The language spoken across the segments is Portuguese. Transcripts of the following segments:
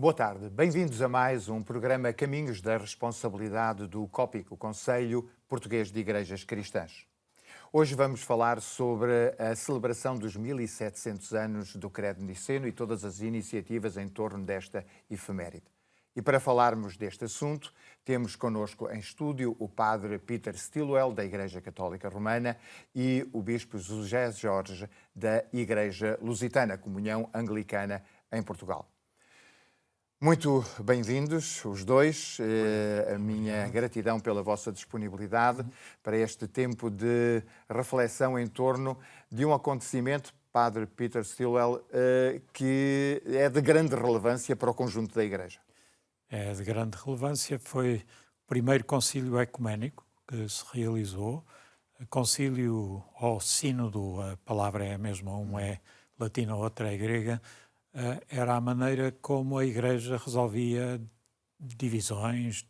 Boa tarde, bem-vindos a mais um programa Caminhos da Responsabilidade do COPIC, o Conselho Português de Igrejas Cristãs. Hoje vamos falar sobre a celebração dos 1700 anos do Credo Niceno e todas as iniciativas em torno desta efeméride. E para falarmos deste assunto, temos connosco em estúdio o Padre Peter Stilwell, da Igreja Católica Romana, e o Bispo José Jorge, da Igreja Lusitana, Comunhão Anglicana, em Portugal. Muito bem-vindos, os dois. A minha gratidão pela vossa disponibilidade para este tempo de reflexão em torno de um acontecimento, Padre Peter Stilwell, que é de grande relevância para o conjunto da Igreja. É de grande relevância, foi o primeiro concílio ecuménico que se realizou. Concílio ou sínodo, a palavra é a mesma, um é latina, outra é grega. Era a maneira como a Igreja resolvia divisões,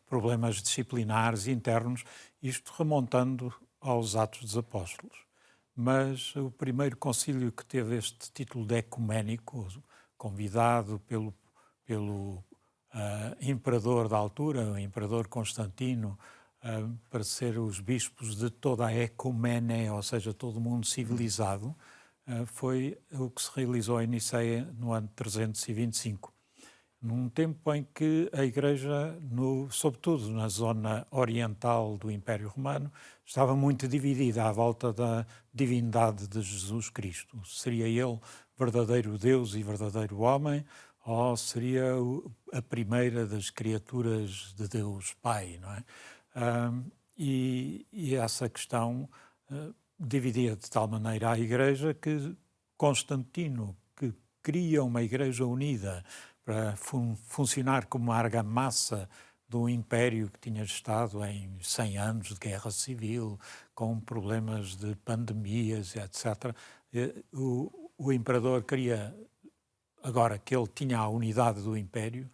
problemas disciplinares internos, isto remontando aos Atos dos Apóstolos. Mas o primeiro concílio que teve este título de ecuménico, convidado pelo imperador da altura, o imperador Constantino, para ser os bispos de toda a ecumene, ou seja, todo o mundo civilizado, foi o que se realizou em Niceia no ano 325. Num tempo em que a Igreja, sobretudo na zona oriental do Império Romano, estava muito dividida à volta da divindade de Jesus Cristo. Seria ele verdadeiro Deus e verdadeiro homem, ou seria a primeira das criaturas de Deus Pai, não é? E essa questão dividia de tal maneira a Igreja que Constantino, que cria uma Igreja unida para funcionar como uma argamassa do Império que tinha estado em 100 anos de guerra civil, com problemas de pandemias, etc. O imperador queria, agora que ele tinha a unidade do Império,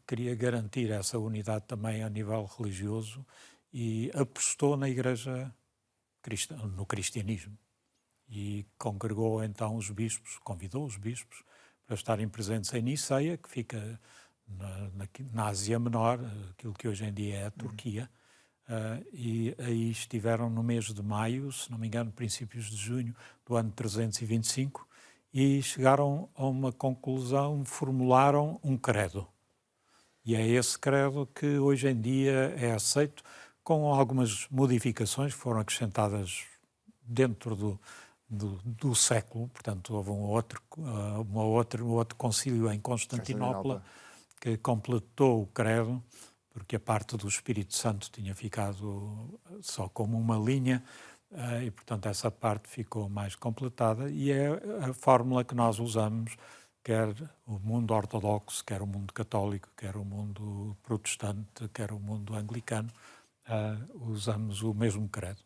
queria garantir essa unidade também a nível religioso e apostou na Igreja cristã, no cristianismo. E congregou então os bispos, convidou os bispos para estarem presentes em Niceia, que fica na Ásia Menor, aquilo que hoje em dia é a Turquia, e aí estiveram no mês de maio, se não me engano, princípios de junho do ano 325, e chegaram a uma conclusão, formularam um credo. E é esse credo que hoje em dia é aceito, com algumas modificações que foram acrescentadas dentro do século. Portanto, houve um outro concílio em Constantinopla que completou o credo, porque a parte do Espírito Santo tinha ficado só como uma linha, e, portanto, essa parte ficou mais completada, e é a fórmula que nós usamos, quer o mundo ortodoxo, quer o mundo católico, quer o mundo protestante, quer o mundo anglicano, usamos o mesmo credo.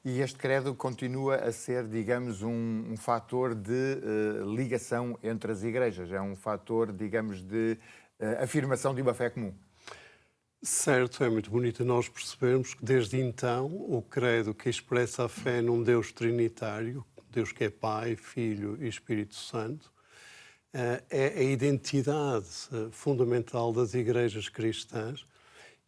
E este credo continua a ser, digamos, um fator de ligação entre as igrejas, é um fator, digamos, de afirmação de uma fé comum. Certo, é muito bonito nós percebermos que desde então o credo que expressa a fé num Deus trinitário, Deus que é Pai, Filho e Espírito Santo, é a identidade fundamental das igrejas cristãs.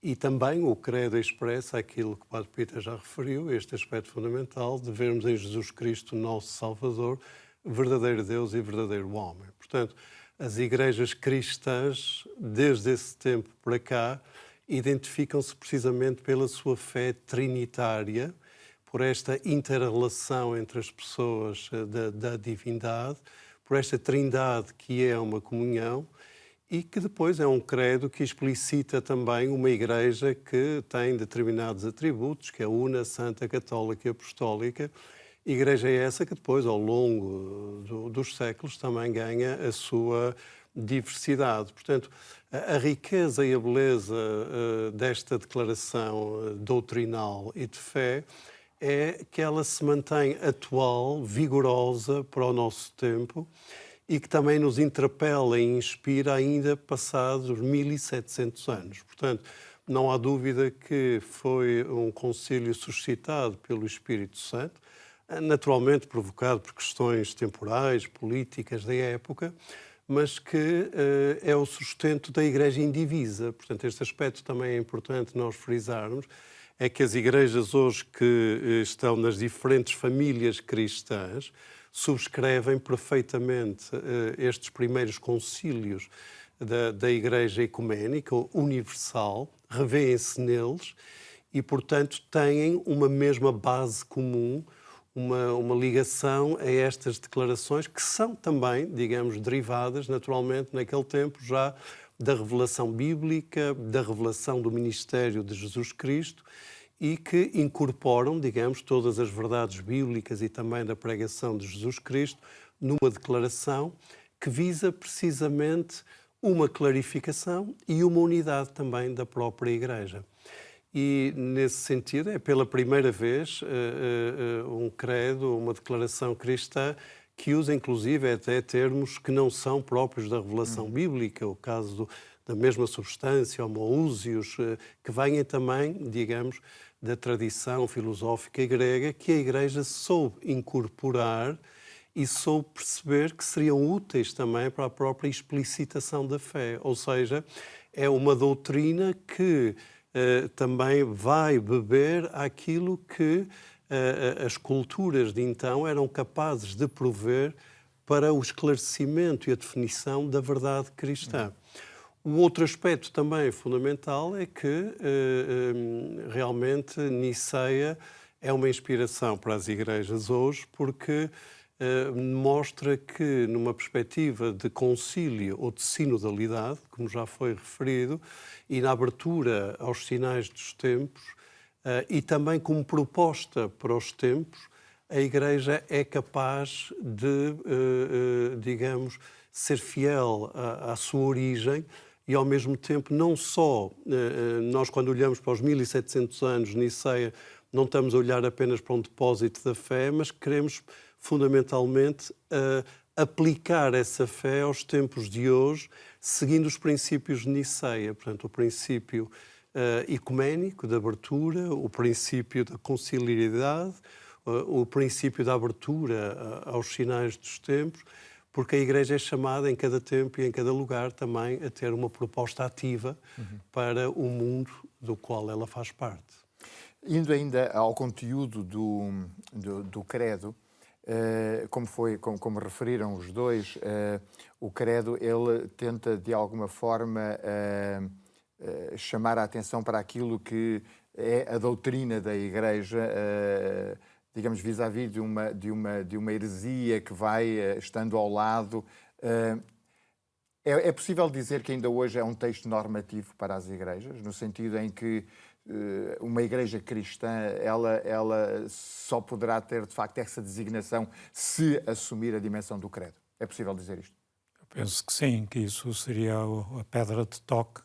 E também o credo expressa aquilo que o Padre Peter já referiu, este aspecto fundamental de vermos em Jesus Cristo, nosso Salvador, verdadeiro Deus e verdadeiro homem. Portanto, as igrejas cristãs, desde esse tempo para cá, identificam-se precisamente pela sua fé trinitária, por esta inter-relação entre as pessoas da divindade, por esta trindade que é uma comunhão, e que depois é um credo que explicita também uma igreja que tem determinados atributos, que é una, santa, católica e apostólica. Igreja é essa que depois, ao longo dos séculos, também ganha a sua diversidade. Portanto, a riqueza e a beleza desta declaração doutrinal e de fé é que ela se mantém atual, vigorosa para o nosso tempo, e que também nos interpela e inspira ainda passados 1700 anos. Portanto, não há dúvida que foi um concílio suscitado pelo Espírito Santo, naturalmente provocado por questões temporais, políticas da época, mas que é o sustento da Igreja indivisa. Portanto, este aspecto também é importante nós frisarmos, é que as igrejas hoje que estão nas diferentes famílias cristãs subscrevem perfeitamente estes primeiros concílios da Igreja Ecuménica, universal, revêem-se neles e, portanto, têm uma mesma base comum, uma ligação a estas declarações que são também, digamos, derivadas, naturalmente, naquele tempo já da revelação bíblica, da revelação do ministério de Jesus Cristo e que incorporam, digamos, todas as verdades bíblicas e também da pregação de Jesus Cristo numa declaração que visa precisamente uma clarificação e uma unidade também da própria Igreja. E, nesse sentido, é pela primeira vez um credo, uma declaração cristã que usa, inclusive, até termos que não são próprios da revelação bíblica, o caso da mesma substância, homoousios, que vêm também, digamos, da tradição filosófica grega, que a Igreja soube incorporar e soube perceber que seriam úteis também para a própria explicitação da fé. Ou seja, é uma doutrina que também vai beber aquilo que as culturas de então eram capazes de prover para o esclarecimento e a definição da verdade cristã. Um outro aspecto também fundamental é que realmente Niceia é uma inspiração para as igrejas hoje, porque mostra que, numa perspectiva de concílio ou de sinodalidade, como já foi referido, e na abertura aos sinais dos tempos, e também como proposta para os tempos, a Igreja é capaz de, digamos, ser fiel à sua origem e, ao mesmo tempo, não só nós, quando olhamos para os 1700 anos de Niceia, não estamos a olhar apenas para um depósito da fé, mas queremos fundamentalmente aplicar essa fé aos tempos de hoje, seguindo os princípios de Niceia. Portanto, o princípio ecuménico da abertura, o princípio da conciliaridade, o princípio da abertura aos sinais dos tempos, porque a Igreja é chamada em cada tempo e em cada lugar também a ter uma proposta ativa para o mundo do qual ela faz parte. Indo ainda ao conteúdo do credo, como referiram os dois, o credo ele tenta de alguma forma chamar a atenção para aquilo que é a doutrina da Igreja, digamos, vis-à-vis de uma heresia que vai estando ao lado. É possível dizer que ainda hoje é um texto normativo para as igrejas, no sentido em que uma igreja cristã ela só poderá ter, de facto, essa designação se assumir a dimensão do credo. É possível dizer isto? Eu penso que sim, que isso seria a pedra de toque.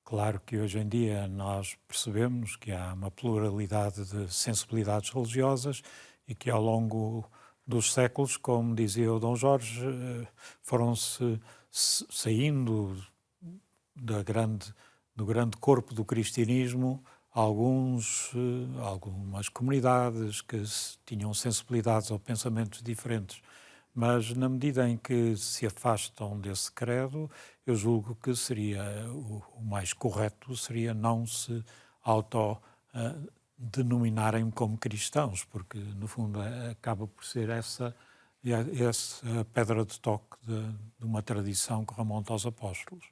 Claro que hoje em dia nós percebemos que há uma pluralidade de sensibilidades religiosas e que ao longo dos séculos, como dizia o Dom Jorge, foram-se saindo do grande corpo do cristianismo algumas comunidades que tinham sensibilidades ou pensamentos diferentes. Mas, na medida em que se afastam desse credo, eu julgo que seria o mais correto seria não se autodenominarem como cristãos, porque, no fundo, acaba por ser essa pedra de toque de uma tradição que remonta aos apóstolos.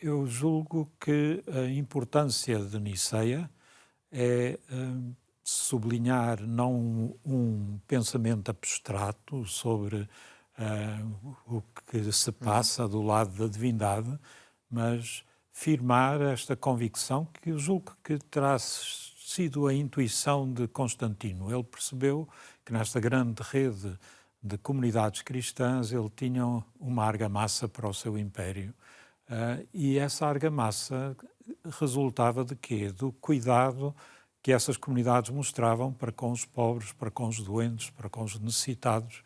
Eu julgo que a importância de Niceia é sublinhar não um pensamento abstrato sobre o que se passa do lado da divindade, mas firmar esta convicção que eu julgo que terá sido a intuição de Constantino. Ele percebeu que nesta grande rede de comunidades cristãs ele tinha uma argamassa para o seu império. E essa argamassa resultava de quê? Do cuidado que essas comunidades mostravam para com os pobres, para com os doentes, para com os necessitados.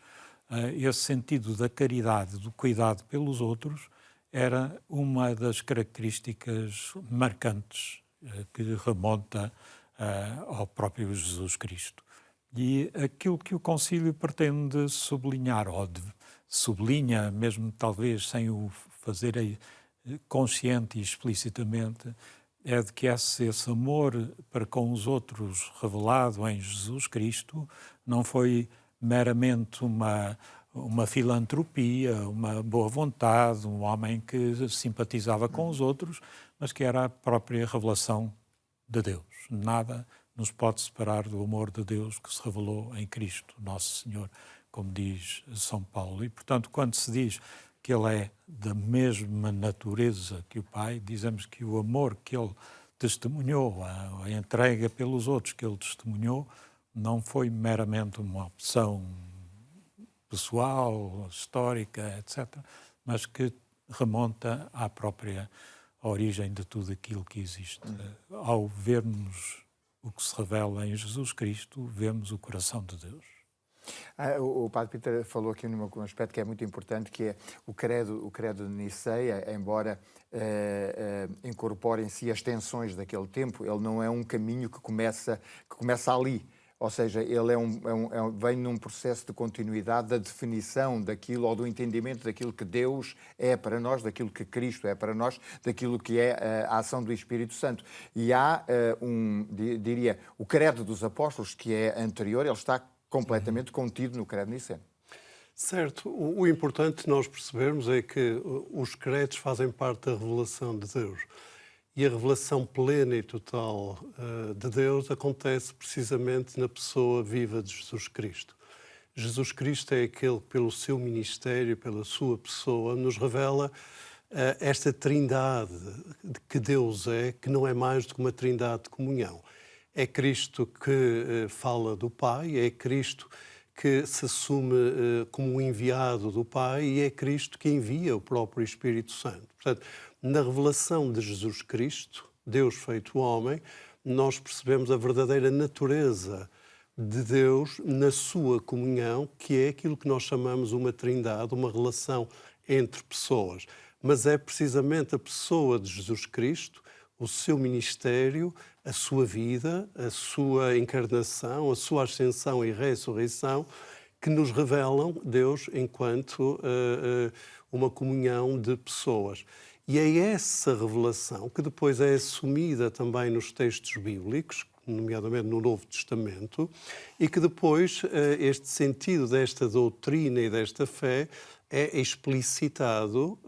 Esse sentido da caridade, do cuidado pelos outros, era uma das características marcantes que remonta ao próprio Jesus Cristo. E aquilo que o concílio pretende sublinhar, ou sublinha, mesmo talvez sem o fazer consciente e explicitamente, é de que esse amor para com os outros revelado em Jesus Cristo não foi meramente uma filantropia, uma boa vontade, um homem que simpatizava com os outros, mas que era a própria revelação de Deus. Nada nos pode separar do amor de Deus que se revelou em Cristo, nosso Senhor, como diz São Paulo. E, portanto, quando se diz que ele é da mesma natureza que o Pai, dizemos que o amor que ele testemunhou, a entrega pelos outros que ele testemunhou, não foi meramente uma opção pessoal, histórica, etc., mas que remonta à própria origem de tudo aquilo que existe. Ao vermos o que se revela em Jesus Cristo, vemos o coração de Deus. O Padre Peter falou aqui num aspecto que é muito importante, que é o credo de Niceia, embora incorpore em si as tensões daquele tempo, ele não é um caminho que começa ali. Ou seja, ele vem num processo de continuidade da definição daquilo ou do entendimento daquilo que Deus é para nós, daquilo que Cristo é para nós, daquilo que é a ação do Espírito Santo. E há, diria, o credo dos apóstolos, que é anterior, ele está completamente contido no credo niceno. Certo. O importante nós percebermos é que os credos fazem parte da revelação de Deus. E a revelação plena e total de Deus acontece precisamente na pessoa viva de Jesus Cristo. Jesus Cristo é aquele que, pelo seu ministério, pela sua pessoa, nos revela esta trindade que Deus é, que não é mais do que uma trindade de comunhão. É Cristo que fala do Pai, é Cristo que se assume como um enviado do Pai e é Cristo que envia o próprio Espírito Santo. Portanto, na revelação de Jesus Cristo, Deus feito homem, nós percebemos a verdadeira natureza de Deus na sua comunhão, que é aquilo que nós chamamos uma trindade, uma relação entre pessoas. Mas é precisamente a pessoa de Jesus Cristo, o seu ministério, a sua vida, a sua encarnação, a sua ascensão e ressurreição, que nos revelam Deus enquanto uma comunhão de pessoas. E é essa revelação que depois é assumida também nos textos bíblicos, nomeadamente no Novo Testamento, e que depois este sentido desta doutrina e desta fé é explicitado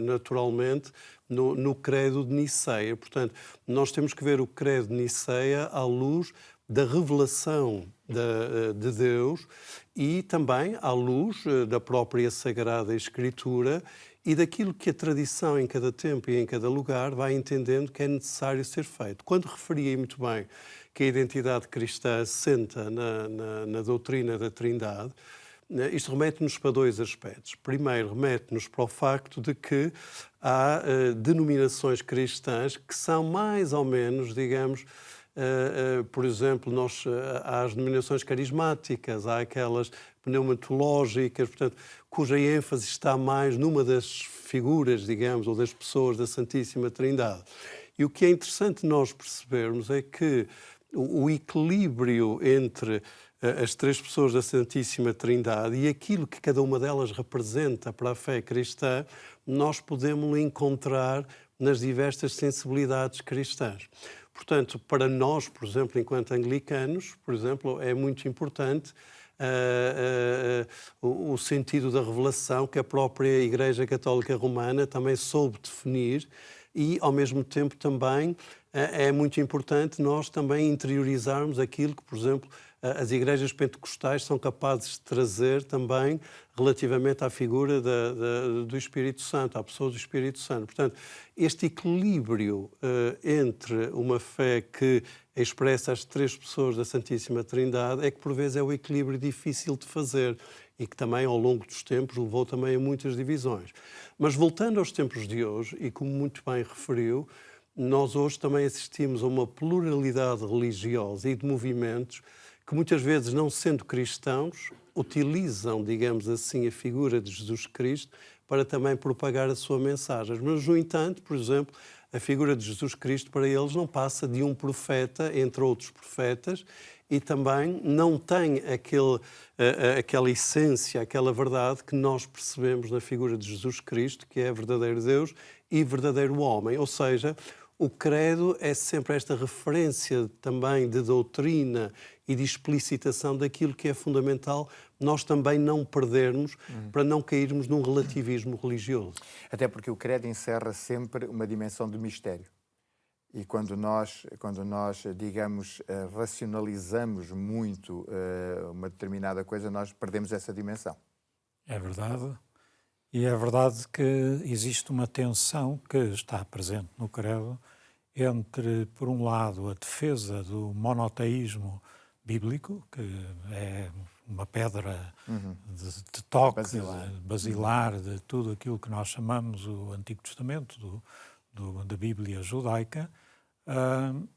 naturalmente no credo de Niceia. Portanto, nós temos que ver o credo de Niceia à luz da revelação de Deus e também à luz da própria Sagrada Escritura e daquilo que a tradição em cada tempo e em cada lugar vai entendendo que é necessário ser feito. Quando referi muito bem que a identidade cristã assenta na doutrina da Trindade, isto remete-nos para dois aspectos. Primeiro, remete-nos para o facto de que há denominações cristãs que são mais ou menos, digamos, por exemplo, há as denominações carismáticas, há aquelas pneumatológicas, portanto, cuja ênfase está mais numa das figuras, digamos, ou das pessoas da Santíssima Trindade. E o que é interessante nós percebermos é que o equilíbrio entre as três pessoas da Santíssima Trindade e aquilo que cada uma delas representa para a fé cristã, nós podemos encontrar nas diversas sensibilidades cristãs. Portanto, para nós, por exemplo, enquanto anglicanos, por exemplo, é muito importante o sentido da revelação que a própria Igreja Católica Romana também soube definir e, ao mesmo tempo, também é muito importante nós também interiorizarmos aquilo que, por exemplo, as igrejas pentecostais são capazes de trazer também relativamente à figura do Espírito Santo, à pessoa do Espírito Santo. Portanto, este equilíbrio entre uma fé que expressa as três pessoas da Santíssima Trindade é que, por vezes, é o equilíbrio difícil de fazer e que também, ao longo dos tempos, levou também a muitas divisões. Mas, voltando aos tempos de hoje, e como muito bem referiu, nós hoje também assistimos a uma pluralidade religiosa e de movimentos que muitas vezes, não sendo cristãos, utilizam, digamos assim, a figura de Jesus Cristo para também propagar a sua mensagem. Mas, no entanto, por exemplo, a figura de Jesus Cristo para eles não passa de um profeta, entre outros profetas, e também não tem aquela essência, aquela verdade que nós percebemos na figura de Jesus Cristo, que é verdadeiro Deus e verdadeiro homem. Ou seja, o credo é sempre esta referência também de doutrina e de explicitação daquilo que é fundamental nós também não perdermos para não cairmos num relativismo religioso. Até porque o credo encerra sempre uma dimensão de mistério. E quando nós digamos, racionalizamos muito uma determinada coisa, nós perdemos essa dimensão. É verdade. E é verdade que existe uma tensão que está presente no credo entre, por um lado, a defesa do monoteísmo bíblico, que é uma pedra de toque, basilar de tudo aquilo que nós chamamos o Antigo Testamento, da Bíblia judaica,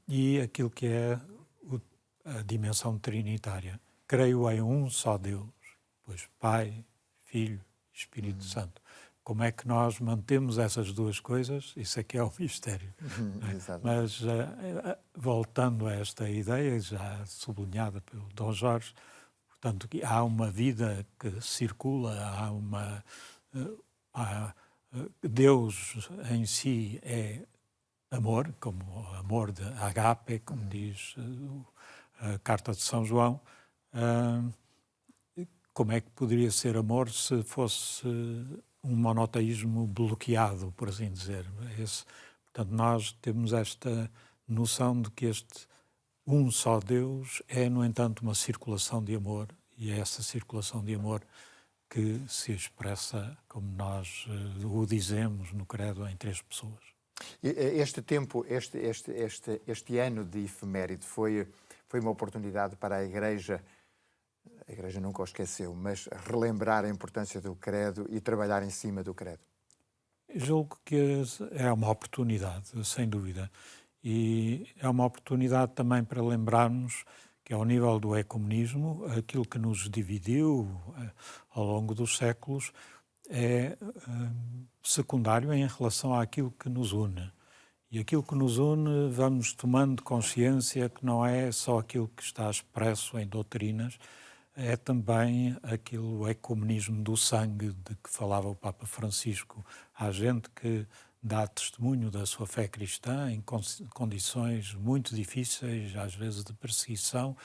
e aquilo que é a dimensão trinitária. Creio em um só Deus, pois Pai, Filho, Espírito Santo. Como é que nós mantemos essas duas coisas? Isso é que é o mistério. Mas, voltando a esta ideia, já sublinhada pelo Dom Jorge, portanto, há uma vida que circula, Deus em si é amor, como amor de agape, como diz a Carta de São João. Como é que poderia ser amor se fosse um monoteísmo bloqueado, por assim dizer? Portanto, nós temos esta noção de que este um só Deus é, no entanto, uma circulação de amor, e é essa circulação de amor que se expressa, como nós o dizemos no credo, em 3 pessoas. Este tempo, este ano de efeméride foi uma oportunidade para a Igreja nunca o esqueceu, mas relembrar a importância do credo e trabalhar em cima do credo. Julgo que é uma oportunidade, sem dúvida. E é uma oportunidade também para lembrarmos que, ao nível do ecumenismo, aquilo que nos dividiu ao longo dos séculos é secundário em relação àquilo que nos une. E aquilo que nos une, vamos tomando consciência que não é só aquilo que está expresso em doutrinas, é também o ecumenismo do sangue de que falava o Papa Francisco. Há gente que dá testemunho da sua fé cristã em condições muito difíceis, às vezes de perseguição,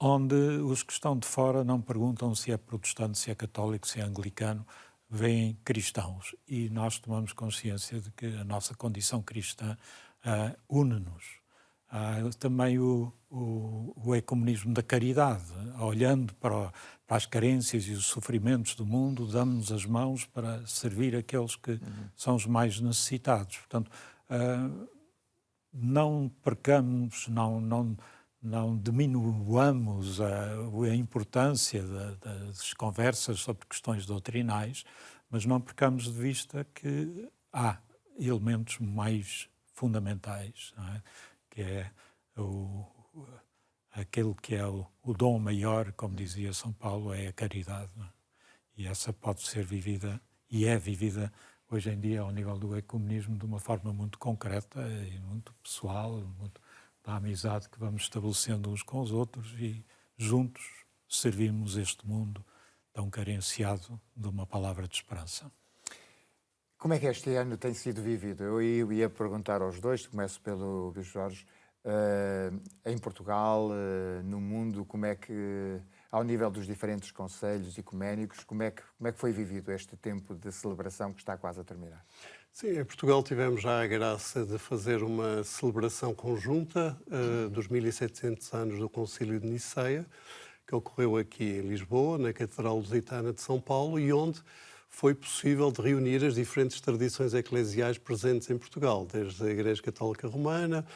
onde os que estão de fora não perguntam se é protestante, se é católico, se é anglicano, veem cristãos. E nós tomamos consciência de que a nossa condição cristã une-nos. Há também o ecumenismo da caridade, olhando para as carências e os sofrimentos do mundo, damos-nos as mãos para servir aqueles que são os mais necessitados. Portanto, não percamos, não diminuamos a importância das conversas sobre questões doutrinais, mas não percamos de vista que há elementos mais fundamentais, não é? Que é aquele que é o dom maior, como dizia São Paulo, é a caridade. Não é? E essa pode ser vivida, e é vivida hoje em dia ao nível do ecumenismo de uma forma muito concreta e muito pessoal, muito da amizade que vamos estabelecendo uns com os outros e juntos servimos este mundo tão carenciado de uma palavra de esperança. Como é que este ano tem sido vivido? Eu ia perguntar aos dois, começo pelo Bispo Jorge, em Portugal, no mundo, como é que, ao nível dos diferentes conselhos ecuménicos, como é que foi vivido este tempo de celebração que está quase a terminar? Sim, em Portugal tivemos já a graça de fazer uma celebração conjunta dos 1700 anos do Concílio de Niceia, que ocorreu aqui em Lisboa, na Catedral Lusitana de São Paulo, e onde foi possível de reunir as diferentes tradições eclesiais presentes em Portugal, desde a Igreja Católica Romana,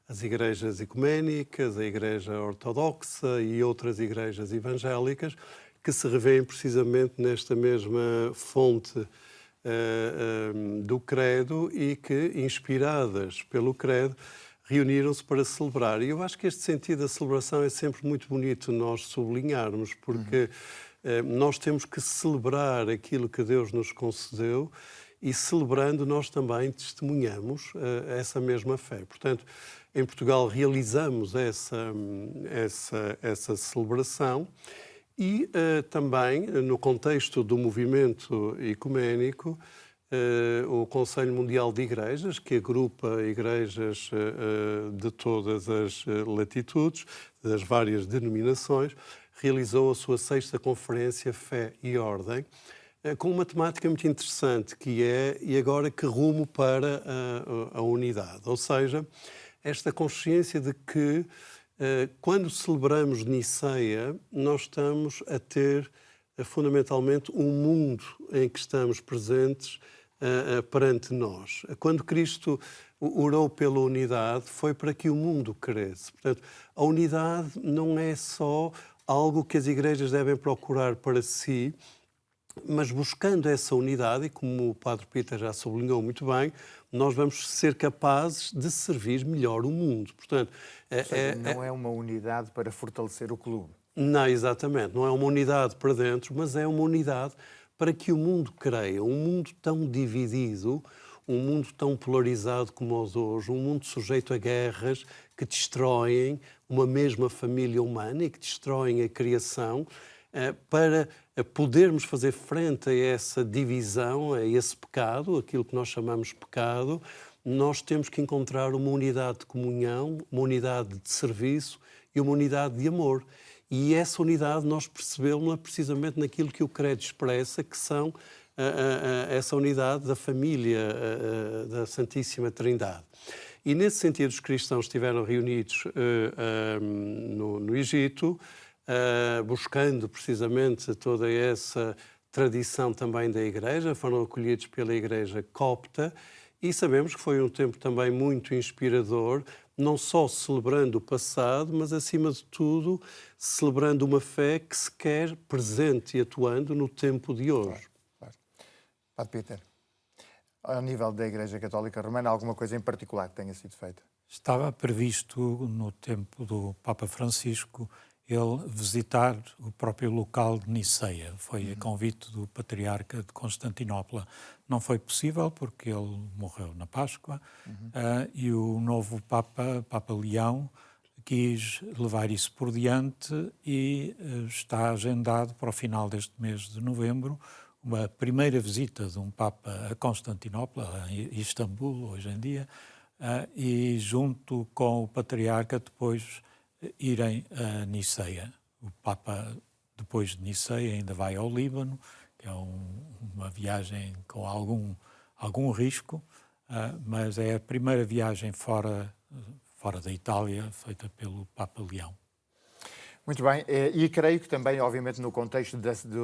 as igrejas ecuménicas, a Igreja Ortodoxa e outras igrejas evangélicas, que se revêem precisamente nesta mesma fonte do credo e que, inspiradas pelo credo, reuniram-se para celebrar. E eu acho que este sentido da celebração é sempre muito bonito nós sublinharmos, porque nós temos que celebrar aquilo que Deus nos concedeu e celebrando nós também testemunhamos essa mesma fé. Portanto, em Portugal realizamos essa celebração e também no contexto do movimento ecuménico, o Conselho Mundial de Igrejas, que agrupa igrejas de todas as latitudes, das várias denominações, realizou a sua 6ª Conferência Fé e Ordem, com uma temática muito interessante, que é e agora que rumo para a unidade. Ou seja, esta consciência de que quando celebramos Niceia, nós estamos a ter fundamentalmente um mundo em que estamos presentes perante nós. Quando Cristo orou pela unidade, foi para que o mundo cresça. Portanto, a unidade não é só algo que as igrejas devem procurar para si, mas buscando essa unidade, e como o Padre Peter já sublinhou muito bem, nós vamos ser capazes de servir melhor o mundo. Portanto, não é uma unidade para fortalecer o clube. Não, exatamente. Não é uma unidade para dentro, mas é uma unidade para que o mundo creia. Um mundo tão dividido, um mundo tão polarizado como o de hoje, um mundo sujeito a guerras que destroem uma mesma família humana e que destroem a criação, para podermos fazer frente a essa divisão, a esse pecado, aquilo que nós chamamos pecado, nós temos que encontrar uma unidade de comunhão, uma unidade de serviço e uma unidade de amor. E essa unidade nós percebemos-la precisamente naquilo que o credo expressa, que são essa unidade da família da Santíssima Trindade. E nesse sentido os cristãos estiveram reunidos no Egito, buscando precisamente toda essa tradição também da Igreja, foram acolhidos pela Igreja copta e sabemos que foi um tempo também muito inspirador, não só celebrando o passado, mas acima de tudo celebrando uma fé que se quer presente e atuando no tempo de hoje. Claro. Padre Peter, ao nível da Igreja Católica Romana, alguma coisa em particular que tenha sido feita? Estava previsto no tempo do Papa Francisco ele visitar o próprio local de Niceia. Foi a convite do Patriarca de Constantinopla. Não foi possível porque ele morreu na Páscoa e o novo Papa Leão, quis levar isso por diante e está agendado para o final deste mês de novembro uma primeira visita de um Papa a Constantinopla, a Istambul, hoje em dia, e junto com o Patriarca depois irem a Niceia. O Papa, depois de Niceia, ainda vai ao Líbano, que é uma viagem com algum risco, mas é a primeira viagem fora da Itália feita pelo Papa Leão. Muito bem, e creio que também, obviamente, no contexto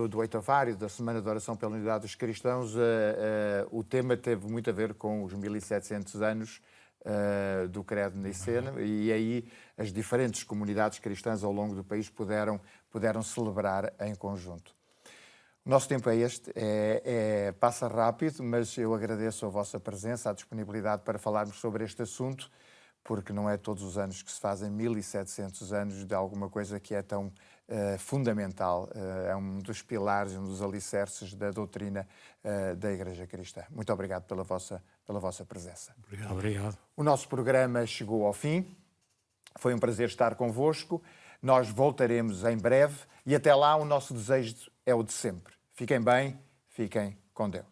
do Oitovário, da Semana de Oração pela Unidade dos Cristãos, o tema teve muito a ver com os 1700 anos do Credo Niceno, e aí as diferentes comunidades cristãs ao longo do país puderam celebrar em conjunto. O nosso tempo é este, passa rápido, mas eu agradeço a vossa presença, a disponibilidade para falarmos sobre este assunto, porque não é todos os anos que se fazem 1700 anos de alguma coisa que é tão fundamental, é um dos pilares, um dos alicerces da doutrina da Igreja Cristã. Muito obrigado pela vossa presença. Obrigado. O nosso programa chegou ao fim, foi um prazer estar convosco, nós voltaremos em breve e até lá o nosso desejo é o de sempre. Fiquem bem, fiquem com Deus.